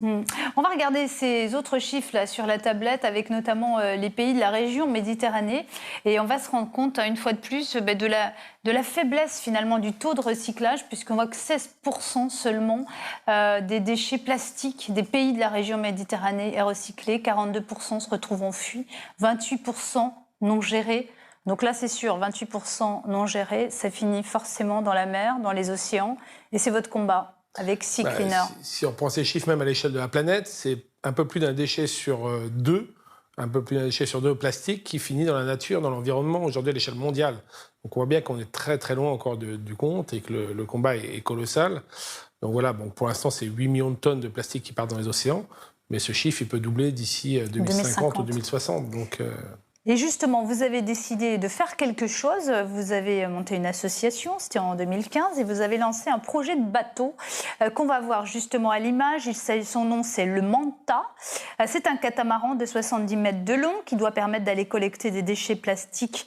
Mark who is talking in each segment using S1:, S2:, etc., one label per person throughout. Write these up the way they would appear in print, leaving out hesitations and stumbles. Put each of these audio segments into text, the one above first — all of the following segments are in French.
S1: On va regarder ces autres chiffres là sur la tablette avec notamment les pays de la région Méditerranée et on va se rendre compte une fois de plus de la faiblesse finalement du taux de recyclage puisqu'on voit que 16% seulement des déchets plastiques des pays de la région Méditerranée est recyclé, 42% se retrouvent en fuite, 28% non gérés. Donc là c'est sûr, 28% non gérés, ça finit forcément dans la mer, dans les océans et c'est votre combat. Avec Sea Cleaner.
S2: Si on prend ces chiffres même à l'échelle de la planète, c'est un peu plus d'un déchet sur deux, un peu plus d'un déchet sur deux plastique qui finit dans la nature, dans l'environnement, aujourd'hui à l'échelle mondiale. Donc on voit bien qu'on est très très loin encore du compte et que le combat est colossal. Donc voilà, bon, pour l'instant c'est 8 millions de tonnes de plastique qui partent dans les océans, mais ce chiffre il peut doubler d'ici 2050 ou 2060. Donc,
S1: Et justement, vous avez décidé de faire quelque chose. Vous avez monté une association, c'était en 2015, et vous avez lancé un projet de bateau qu'on va voir justement à l'image. Son nom, c'est le Manta. C'est un catamaran de 70 mètres de long qui doit permettre d'aller collecter des déchets plastiques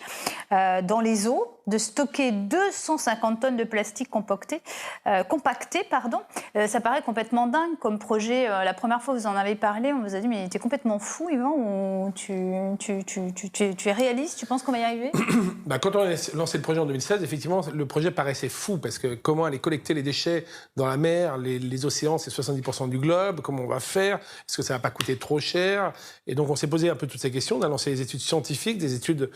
S1: dans les eaux, de stocker 250 tonnes de plastique compacté. Ça paraît complètement dingue comme projet. La première fois que vous en avez parlé, on vous a dit mais t'es complètement fou, Yvan, ou tu es réaliste, tu penses qu'on va y arriver?
S2: Quand on a lancé le projet en 2016, effectivement, le projet paraissait fou parce que comment aller collecter les déchets dans la mer, les océans, c'est 70% du globe, comment on va faire? Est-ce que ça va pas coûter trop cher? Et donc on s'est posé un peu toutes ces questions, on a lancé des études scientifiques, des études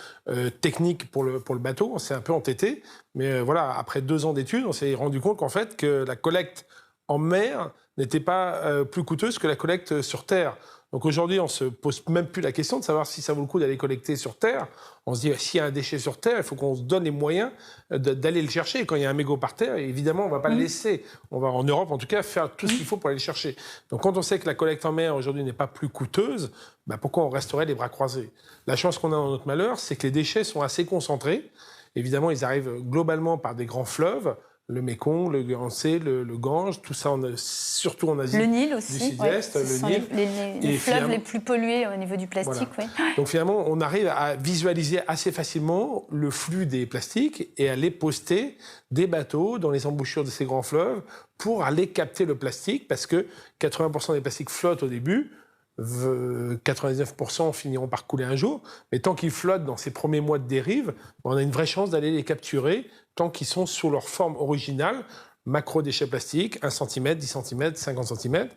S2: techniques pour le bateau, on s'est un peu entêté, mais voilà, après 2 ans d'études, on s'est rendu compte qu'en fait, que la collecte en mer n'était pas plus coûteuse que la collecte sur terre. Donc aujourd'hui, on se pose même plus la question de savoir si ça vaut le coup d'aller collecter sur terre. On se dit, s'il y a un déchet sur terre, il faut qu'on se donne les moyens d'aller le chercher. Et quand il y a un mégot par terre, évidemment, on ne va pas le laisser. On va, en Europe, en tout cas, faire tout ce qu'il faut pour aller le chercher. Donc quand on sait que la collecte en mer, aujourd'hui, n'est pas plus coûteuse, pourquoi on resterait les bras croisés? La chance qu'on a dans notre malheur, c'est que les déchets sont assez concentrés. Évidemment, ils arrivent globalement par des grands fleuves, le Mékong, le Yangtze, le Gange, tout ça, surtout en Asie.
S1: Le Nil aussi,
S2: du Sud-Est,
S1: le Nil. Les fleuves les plus pollués au niveau du plastique.
S2: Voilà.
S1: Oui.
S2: Donc finalement, on arrive à visualiser assez facilement le flux des plastiques et à les poster des bateaux dans les embouchures de ces grands fleuves pour aller capter le plastique, parce que 80% des plastiques flottent au début, 99% finiront par couler un jour, mais tant qu'ils flottent dans ces premiers mois de dérive, on a une vraie chance d'aller les capturer tant qu'ils sont sous leur forme originale, macro-déchets plastiques, 1 cm, 10 cm, 50 cm,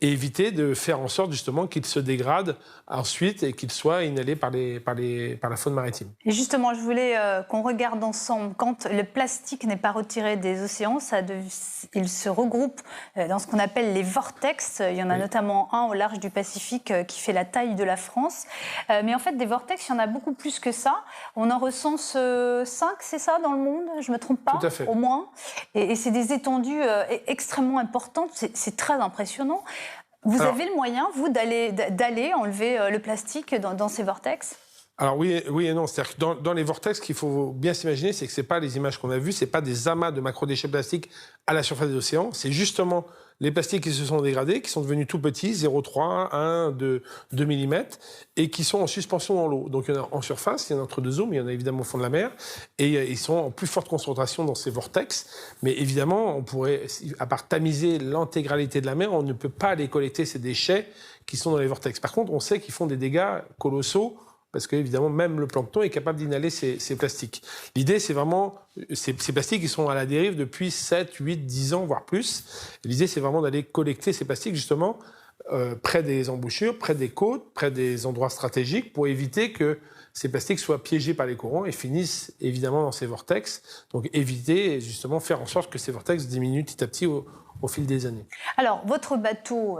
S2: et éviter de faire en sorte justement qu'ils se dégradent ensuite et qu'ils soient inhalés par la faune maritime.
S1: Et justement, je voulais qu'on regarde ensemble, quand le plastique n'est pas retiré des océans, il se regroupe dans ce qu'on appelle les vortex. Il y en a notamment un au large du Pacifique qui fait la taille de la France. Mais en fait, des vortex, il y en a beaucoup plus que ça. On en recense 5, c'est ça, dans le monde? Je ne me trompe pas?
S2: Tout à fait.
S1: Au moins. Et c'est des étendues extrêmement importantes. C'est très impressionnant. Vous avez le moyen, vous, d'aller enlever le plastique dans ces vortex?
S2: Alors oui et non, c'est-à-dire que dans les vortex, ce qu'il faut bien s'imaginer, c'est que c'est pas les images qu'on a vues, c'est pas des amas de macrodéchets plastiques à la surface des océans, c'est justement les plastiques qui se sont dégradés, qui sont devenus tout petits, 0,3, 1, 2 mm, et qui sont en suspension dans l'eau. Donc il y en a en surface, il y en a entre 2 eaux, mais il y en a évidemment au fond de la mer, et ils sont en plus forte concentration dans ces vortex. Mais évidemment, on pourrait, à part tamiser l'intégralité de la mer, on ne peut pas aller collecter ces déchets qui sont dans les vortex. Par contre, on sait qu'ils font des dégâts colossaux, parce qu'évidemment, même le plancton est capable d'inhaler ces plastiques. L'idée, c'est vraiment, ces plastiques qui sont à la dérive depuis 7, 8, 10 ans, voire plus. L'idée, c'est vraiment d'aller collecter ces plastiques, justement, près des embouchures, près des côtes, près des endroits stratégiques, pour éviter que ces plastiques soient piégés par les courants et finissent, évidemment, dans ces vortex. Donc, éviter, justement, faire en sorte que ces vortex diminuent petit à petit au fil des années.
S1: Alors, votre bateau,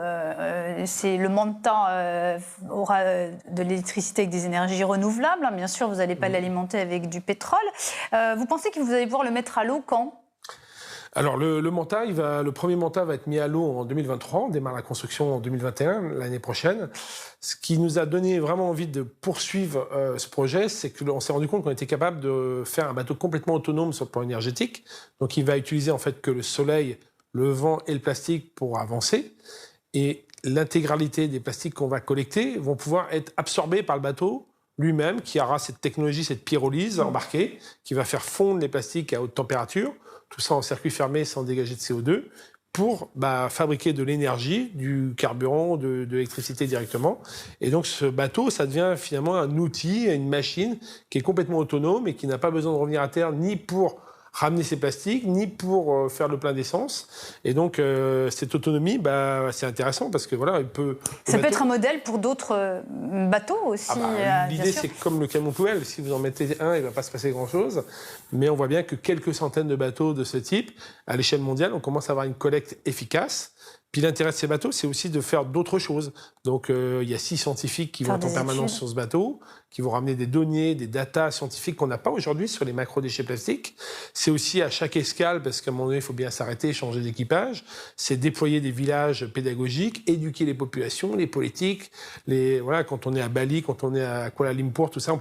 S1: c'est le Manta, aura de l'électricité avec des énergies renouvelables. Bien sûr, vous n'allez pas l'alimenter avec du pétrole. Vous pensez que vous allez pouvoir le mettre à l'eau quand ?
S2: Alors, le Manta, le premier Manta va être mis à l'eau en 2023. On démarre la construction en 2021, l'année prochaine. Ce qui nous a donné vraiment envie de poursuivre ce projet, c'est qu'on s'est rendu compte qu'on était capable de faire un bateau complètement autonome sur le plan énergétique. Donc, il va utiliser en fait que le soleil, le vent et le plastique pour avancer. Et l'intégralité des plastiques qu'on va collecter vont pouvoir être absorbés par le bateau lui-même, qui aura cette technologie, cette pyrolyse embarquée, qui va faire fondre les plastiques à haute température, tout ça en circuit fermé sans dégager de CO2, pour fabriquer de l'énergie, du carburant, de l'électricité directement. Et donc ce bateau, ça devient finalement un outil, une machine qui est complètement autonome et qui n'a pas besoin de revenir à terre ni pour ramener ses plastiques, ni pour faire le plein d'essence. Et donc, cette autonomie, c'est intéressant parce que voilà, il peut...
S1: Ça peut être un modèle pour d'autres bateaux aussi.
S2: L'idée, c'est comme le camion poubelle. Si vous en mettez un, il ne va pas se passer grand-chose. Mais on voit bien que quelques centaines de bateaux de ce type, à l'échelle mondiale, on commence à avoir une collecte efficace. Puis l'intérêt de ces bateaux, c'est aussi de faire d'autres choses. Donc, il y a 6 scientifiques qui vont être en permanence sur ce bateau, qui vont ramener des données, des datas scientifiques qu'on n'a pas aujourd'hui sur les macrodéchets plastiques. C'est aussi à chaque escale, parce qu'à un moment donné, il faut bien s'arrêter, changer d'équipage. C'est déployer des villages pédagogiques, éduquer les populations, les politiques. Voilà, quand on est à Bali, quand on est à Kuala Lumpur, tout ça, on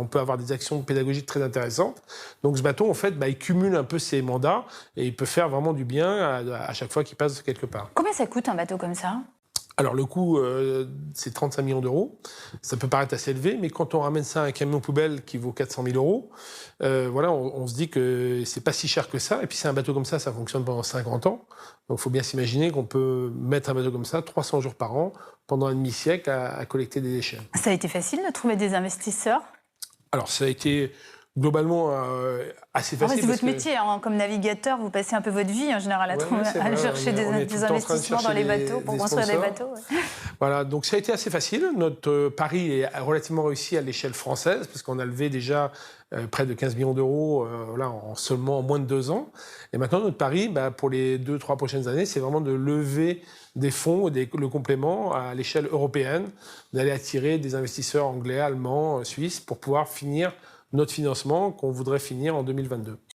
S2: peut avoir des actions pédagogiques très intéressantes. Donc, ce bateau, en fait, il cumule un peu ses mandats et il peut faire vraiment du bien à chaque fois qu'il passe quelque part.
S1: Combien ça coûte un bateau comme ça ?
S2: Alors le coût, c'est 35 millions d'euros. Ça peut paraître assez élevé, mais quand on ramène ça à un camion poubelle qui vaut 400 000 euros, voilà, on se dit que c'est pas si cher que ça. Et puis c'est un bateau comme ça fonctionne pendant 50 ans. Donc il faut bien s'imaginer qu'on peut mettre un bateau comme ça 300 jours par an pendant un demi-siècle à collecter des déchets.
S1: Ça a été facile de trouver des investisseurs ?
S2: Alors ça a été globalement assez facile.
S1: C'est votre métier, comme navigateur, vous passez un peu votre vie en général à chercher des investissements dans les bateaux pour construire des bateaux. Ouais.
S2: Voilà, donc ça a été assez facile. Notre pari est relativement réussi à l'échelle française parce qu'on a levé déjà près de 15 millions d'euros en moins de 2 ans. Et maintenant, notre pari, pour les 2-3 prochaines années, c'est vraiment de lever des fonds, le complément à l'échelle européenne, d'aller attirer des investisseurs anglais, allemands, suisses pour pouvoir finir notre financement qu'on voudrait finir en 2022.